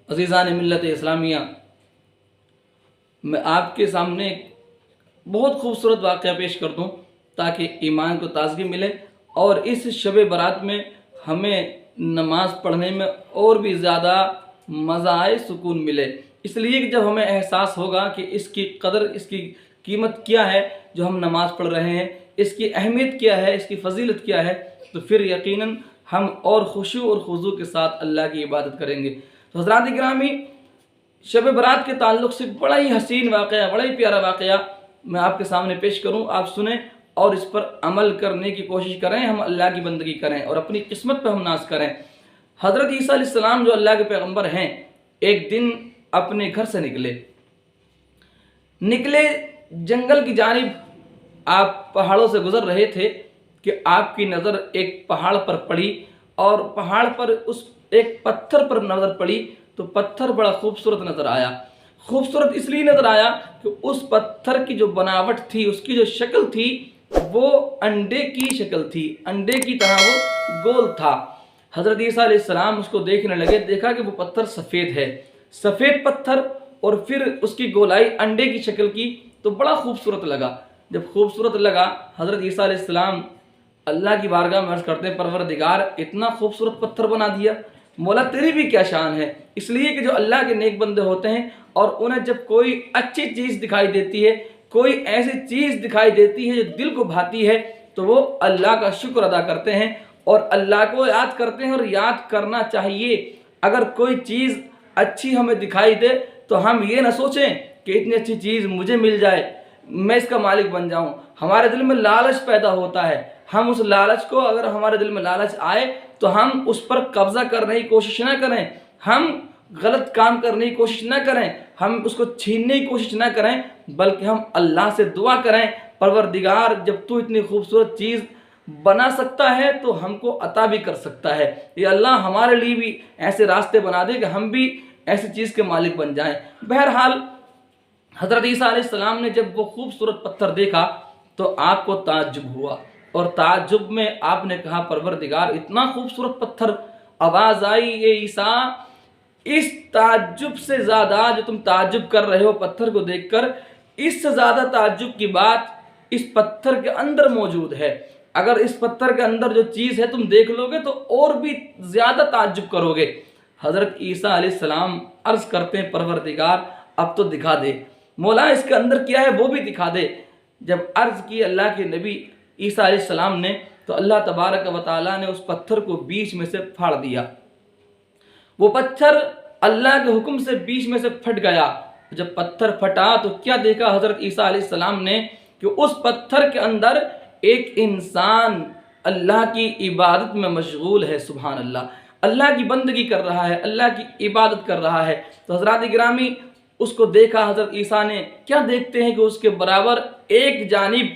عزیزان ملت اسلامیہ، میں آپ کے سامنے ایک بہت خوبصورت واقعہ پیش کر دوں تاکہ ایمان کو تازگی ملے اور اس شب برات میں ہمیں نماز پڑھنے میں اور بھی زیادہ مزہ آئے، سکون ملے۔ اس لیے کہ جب ہمیں احساس ہوگا کہ اس کی قدر، اس کی قیمت کیا ہے جو ہم نماز پڑھ رہے ہیں، اس کی اہمیت کیا ہے، اس کی فضیلت کیا ہے، تو پھر یقیناً ہم اور خشوع اور خضوع کے ساتھ اللہ کی عبادت کریں گے۔ تو حضرات گرامی، شب برات کے تعلق سے بڑا ہی حسین واقعہ، بڑا ہی پیارا واقعہ میں آپ کے سامنے پیش کروں، آپ سنیں اور اس پر عمل کرنے کی کوشش کریں، ہم اللہ کی بندگی کریں اور اپنی قسمت پہ ہم ناز کریں۔ حضرت عیسیٰ علیہ السلام جو اللہ کے پیغمبر ہیں، ایک دن اپنے گھر سے نکلے جنگل کی جانب، آپ پہاڑوں سے گزر رہے تھے کہ آپ کی نظر ایک پہاڑ پر پڑی اور پہاڑ پر اس ایک پتھر پر نظر پڑی تو پتھر بڑا خوبصورت نظر آیا۔ خوبصورت اس لیے نظر آیا کہ اس پتھر کی جو بناوٹ تھی، اس کی جو شکل تھی، وہ انڈے کی شکل تھی، انڈے کی طرح وہ گول تھا۔ حضرت عیسیٰ علیہ السلام اس کو دیکھنے لگے، دیکھا کہ وہ پتھر سفید ہے، سفید پتھر اور پھر اس کی گولائی انڈے کی شکل کی، تو بڑا خوبصورت لگا۔ جب خوبصورت لگا، حضرت عیسیٰ علیہ السلام اللہ کی بارگاہ میں عرض کرتے ہیں، پروردگار اتنا خوبصورت پتھر بنا دیا، مولا تیری بھی کیا شان ہے۔ اس لیے کہ جو اللہ کے نیک بندے ہوتے ہیں اور انہیں جب کوئی اچھی چیز دکھائی دیتی ہے، کوئی ایسی چیز دکھائی دیتی ہے جو دل کو بھاتی ہے، تو وہ اللہ کا شکر ادا کرتے ہیں اور اللہ کو یاد کرتے ہیں، اور یاد کرنا چاہیے۔ اگر کوئی چیز اچھی ہمیں دکھائی دے تو ہم یہ نہ سوچیں کہ اتنی اچھی چیز مجھے مل جائے، میں اس کا مالک بن جاؤں۔ ہمارے دل میں لالچ پیدا ہوتا ہے، ہم اس لالچ کو، اگر ہمارے دل میں لالچ آئے تو ہم اس پر قبضہ کرنے کی کوشش نہ کریں، ہم غلط کام کرنے کی کوشش نہ کریں، ہم اس کو چھیننے کی کوشش نہ کریں، بلکہ ہم اللہ سے دعا کریں، پروردگار جب تو اتنی خوبصورت چیز بنا سکتا ہے تو ہم کو عطا بھی کر سکتا ہے، یہ اللہ ہمارے لیے بھی ایسے راستے بنا دے کہ ہم بھی ایسی چیز کے مالک بن جائیں۔ بہرحال حضرت عیسیٰ علیہ السلام نے جب وہ خوبصورت پتھر دیکھا تو آپ کو تعجب ہوا، اور تعجب میں آپ نے کہا، پروردگار اتنا خوبصورت پتھر۔ آواز آئی، اے عیسیٰ، اس تعجب سے زیادہ جو تم تعجب کر رہے ہو پتھر کو دیکھ کر، اس سے زیادہ تعجب کی بات اس پتھر کے اندر موجود ہے۔ اگر اس پتھر کے اندر جو چیز ہے تم دیکھ لو گے تو اور بھی زیادہ تعجب کرو گے۔ حضرت عیسیٰ علیہ السلام عرض کرتے ہیں، پروردگار اب تو دکھا دے، مولا اس کے اندر کیا ہے وہ بھی دکھا دے۔ جب عرض کی اللہ کے نبی عیسیٰ علیہ السلام نے، تو اللہ تبارک و تعالیٰ نے اس پتھر کو بیچ میں سے پھاڑ دیا۔ وہ پتھر اللہ کے حکم سے بیچ میں سے پھٹ گیا۔ جب پتھر پھٹا تو کیا دیکھا حضرت عیسیٰ علیہ السلام نے کہ اس پتھر کے اندر ایک انسان اللہ کی عبادت میں مشغول ہے۔ سبحان اللہ، اللہ کی بندگی کر رہا ہے، اللہ کی عبادت کر رہا ہے۔ تو حضرات گرامی، اس کو دیکھا حضرت عیسیٰ نے، کیا دیکھتے ہیں کہ اس کے برابر ایک جانب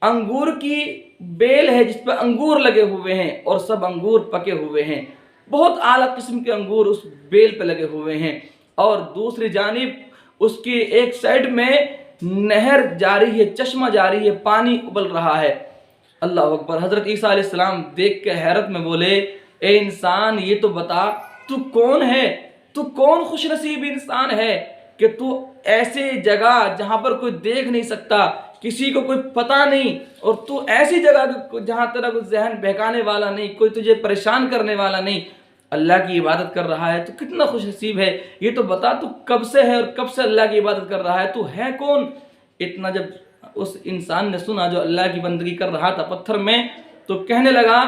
انگور کی بیل ہے جس پہ انگور لگے ہوئے ہیں اور سب انگور پکے ہوئے ہیں، بہت اعلیٰ قسم کے انگور اس بیل پہ لگے ہوئے ہیں، اور دوسری جانب اس کی ایک سائڈ میں نہر جاری ہے، چشمہ جاری ہے، پانی ابل رہا ہے۔ اللہ اکبر۔ حضرت عیسیٰ علیہ السلام دیکھ کے حیرت میں بولے، اے انسان یہ تو بتا تو کون ہے، تو کون خوش نصیب انسان ہے کہ تو ایسے جگہ جہاں پر کوئی دیکھ نہیں سکتا، کسی کو کوئی پتہ نہیں، اور تو ایسی جگہ جہاں تیرا کوئی ذہن بہکانے والا نہیں، کوئی تجھے پریشان کرنے والا نہیں، اللہ کی عبادت کر رہا ہے، تو کتنا خوش نصیب ہے۔ یہ تو بتا تو کب سے ہے اور کب سے اللہ کی عبادت کر رہا ہے، تو ہے کون؟ اتنا جب اس انسان نے سنا جو اللہ کی بندگی کر رہا تھا پتھر میں، تو کہنے لگا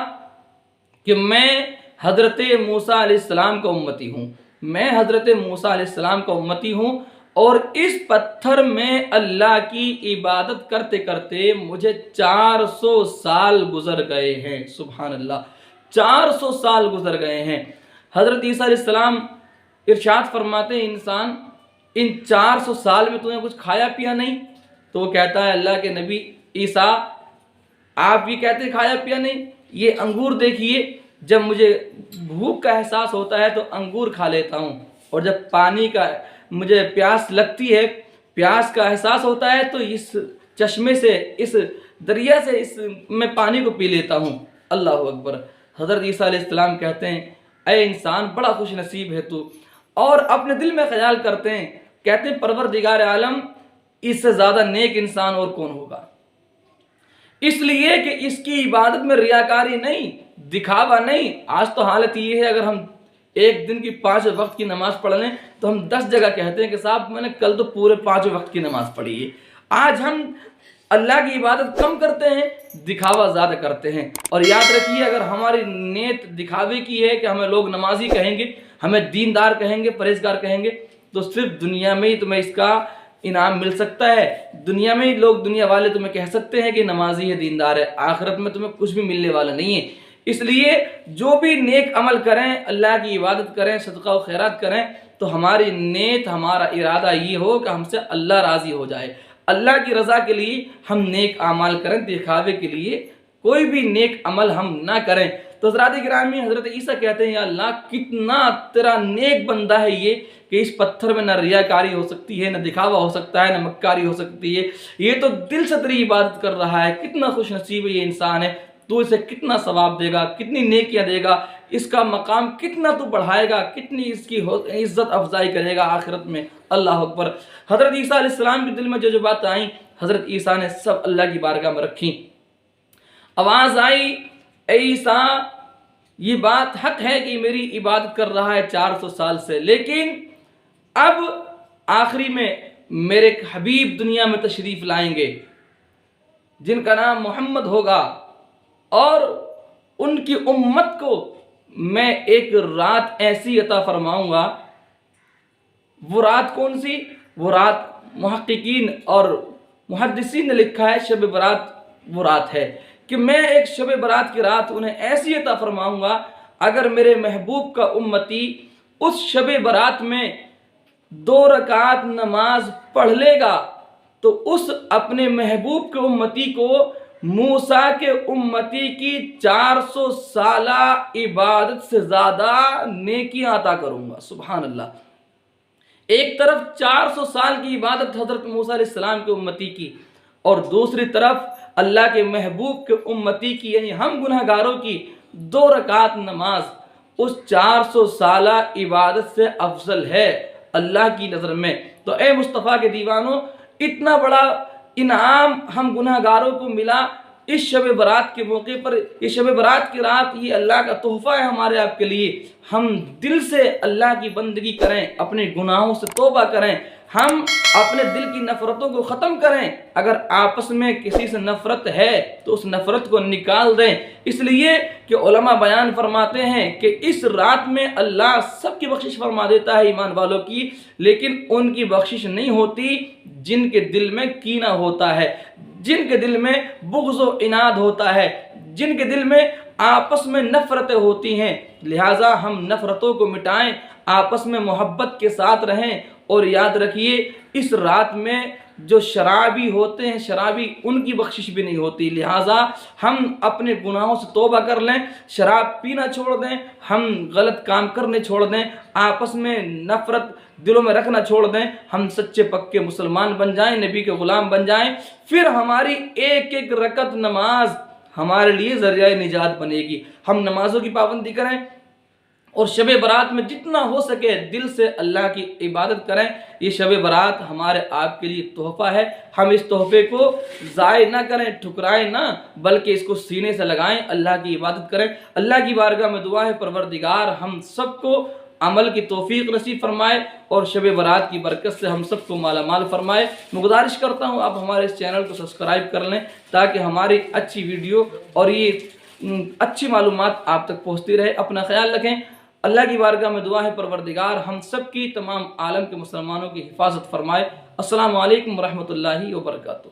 کہ میں حضرت موسیٰ علیہ السلام کا امتی ہوں، میں حضرت موسیٰ علیہ السلام کا امتی ہوں، اور اس پتھر میں اللہ کی عبادت کرتے کرتے مجھے 400 سال گزر گئے ہیں۔ سبحان اللہ، 400 سال گزر گئے ہیں۔ حضرت عیسیٰ علیہ السلام ارشاد فرماتے ہیں، انسان ان 400 سال میں تمہیں کچھ کھایا پیا نہیں؟ تو وہ کہتا ہے، اللہ کے نبی عیسیٰ آپ یہ کہتے ہیں کھایا پیا نہیں، یہ انگور دیکھیے، جب مجھے بھوک کا احساس ہوتا ہے تو انگور کھا لیتا ہوں، اور جب پانی کا مجھے پیاس لگتی ہے، پیاس کا احساس ہوتا ہے، تو اس چشمے سے، اس دریا سے اس میں پانی کو پی لیتا ہوں۔ اللہ اکبر۔ حضرت عیسیٰ علیہ السلام کہتے ہیں، اے انسان بڑا خوش نصیب ہے تو، اور اپنے دل میں خیال کرتے ہیں، کہتے ہیں پروردگار عالم اس سے زیادہ نیک انسان اور کون ہوگا، اس لیے کہ اس کی عبادت میں ریاکاری نہیں، دکھاوا نہیں۔ آج تو حالت یہ ہے، اگر ہم ایک دن کی 5 وقت کی نماز پڑھ لیں تو ہم 10 جگہ کہتے ہیں کہ صاحب میں نے کل تو پورے 5 وقت کی نماز پڑھی ہے۔ آج ہم اللہ کی عبادت کم کرتے ہیں، دکھاوا زیادہ کرتے ہیں۔ اور یاد رکھیے، اگر ہماری نیت دکھاوے کی ہے کہ ہمیں لوگ نمازی کہیں گے، ہمیں دیندار کہیں گے، پرہیزگار کہیں گے، تو صرف دنیا میں ہی تمہیں اس کا انعام مل سکتا ہے۔ دنیا میں ہی لوگ، دنیا والے تمہیں کہہ سکتے ہیں کہ نمازی ہے، دیندار ہے، آخرت میں تمہیں کچھ بھی ملنے والا نہیں ہے۔ اس لیے جو بھی نیک عمل کریں، اللہ کی عبادت کریں، صدقہ و خیرات کریں، تو ہماری نیت، ہمارا ارادہ یہ ہو کہ ہم سے اللہ راضی ہو جائے، اللہ کی رضا کے لیے ہم نیک اعمال کریں، دکھاوے کے لیے کوئی بھی نیک عمل ہم نہ کریں۔ تو حضرات گرامی، حضرت عیسیٰ کہتے ہیں یا اللہ کتنا تیرا نیک بندہ ہے یہ، کہ اس پتھر میں نہ ریاکاری ہو سکتی ہے، نہ دکھاوا ہو سکتا ہے، نہ مکاری ہو سکتی ہے، یہ تو دل سے تیری عبادت کر رہا ہے، کتنا خوش نصیب یہ انسان ہے، تو اسے کتنا ثواب دے گا، کتنی نیکیاں دے گا، اس کا مقام کتنا تو بڑھائے گا، کتنی اس کی عزت افزائی کرے گا آخرت میں۔ اللہ اکبر۔ حضرت عیسیٰ علیہ السلام کے دل میں جو بات آئیں، حضرت عیسیٰ نے سب اللہ کی بارگاہ میں رکھی۔ آواز آئی، اے عیسیٰ یہ بات حق ہے کہ میری عبادت کر رہا ہے 400 سال سے، لیکن اب آخری میں میرے ایک حبیب دنیا میں تشریف لائیں گے جن کا نام محمد ہوگا، اور ان کی امت کو میں ایک رات ایسی عطا فرماؤں گا۔ وہ رات کون سی؟ وہ رات محققین اور محدثین نے لکھا ہے شب برات وہ رات ہے، کہ میں ایک شب برات کی رات انہیں ایسی عطا فرماؤں گا، اگر میرے محبوب کا امتی اس شب برات میں 2 رکعت نماز پڑھ لے گا تو اس اپنے محبوب کے امتی کو موسیٰ کے امتی کی 400 سالہ عبادت سے زیادہ نیکیاں عطا کروں گا۔ سبحان اللہ۔ ایک طرف 400 سال کی عبادت حضرت موسیٰ علیہ السلام کے امتی کی، اور دوسری طرف اللہ کے محبوب کے امتی کی، یعنی ہم گناہ گاروں کی 2 رکعت نماز اس 400 سالہ عبادت سے افضل ہے اللہ کی نظر میں۔ تو اے مصطفیٰ کے دیوانوں، اتنا بڑا انعام ہم گناہ گاروں کو ملا اس شب برات کے موقع پر۔ یہ شب برات کی رات، یہ اللہ کا تحفہ ہے ہمارے آپ کے لیے۔ ہم دل سے اللہ کی بندگی کریں، اپنے گناہوں سے توبہ کریں، ہم اپنے دل کی نفرتوں کو ختم کریں۔ اگر آپس میں کسی سے نفرت ہے تو اس نفرت کو نکال دیں، اس لیے کہ علماء بیان فرماتے ہیں کہ اس رات میں اللہ سب کی بخشش فرما دیتا ہے ایمان والوں کی، لیکن ان کی بخشش نہیں ہوتی جن کے دل میں کینہ ہوتا ہے، جن کے دل میں بغض و عناد ہوتا ہے، جن کے دل میں آپس میں نفرتیں ہوتی ہیں۔ لہٰذا ہم نفرتوں کو مٹائیں، آپس میں محبت کے ساتھ رہیں، اور یاد رکھیے اس رات میں جو شرابی ہوتے ہیں، شرابی ان کی بخشش بھی نہیں ہوتی۔ لہٰذا ہم اپنے گناہوں سے توبہ کر لیں، شراب پینا چھوڑ دیں، ہم غلط کام کرنے چھوڑ دیں، آپس میں نفرت دلوں میں رکھنا چھوڑ دیں، ہم سچے پکے مسلمان بن جائیں، نبی کے غلام بن جائیں، پھر ہماری ایک ایک رکعت نماز ہمارے لیے ذریعہ نجات بنے گی۔ ہم نمازوں کی پابندی کریں، اور شب برات میں جتنا ہو سکے دل سے اللہ کی عبادت کریں۔ یہ شب برات ہمارے آپ کے لیے تحفہ ہے، ہم اس تحفے کو ضائع نہ کریں، ٹھکرائیں نہ، بلکہ اس کو سینے سے لگائیں، اللہ کی عبادت کریں۔ اللہ کی بارگاہ میں دعا ہے پروردگار ہم سب کو عمل کی توفیق نصیب فرمائے، اور شب برات کی برکت سے ہم سب کو مالا مال فرمائے۔ میں گزارش کرتا ہوں آپ ہمارے اس چینل کو سبسکرائب کر لیں، تاکہ ہماری اچھی ویڈیو اور یہ اچھی معلومات آپ تک پہنچتی رہے۔ اپنا خیال رکھیں۔ اللہ کی بارگاہ میں دعا ہے پروردگار ہم سب کی، تمام عالم کے مسلمانوں کی حفاظت فرمائے۔ السلام علیکم ورحمۃ اللہ وبرکاتہ۔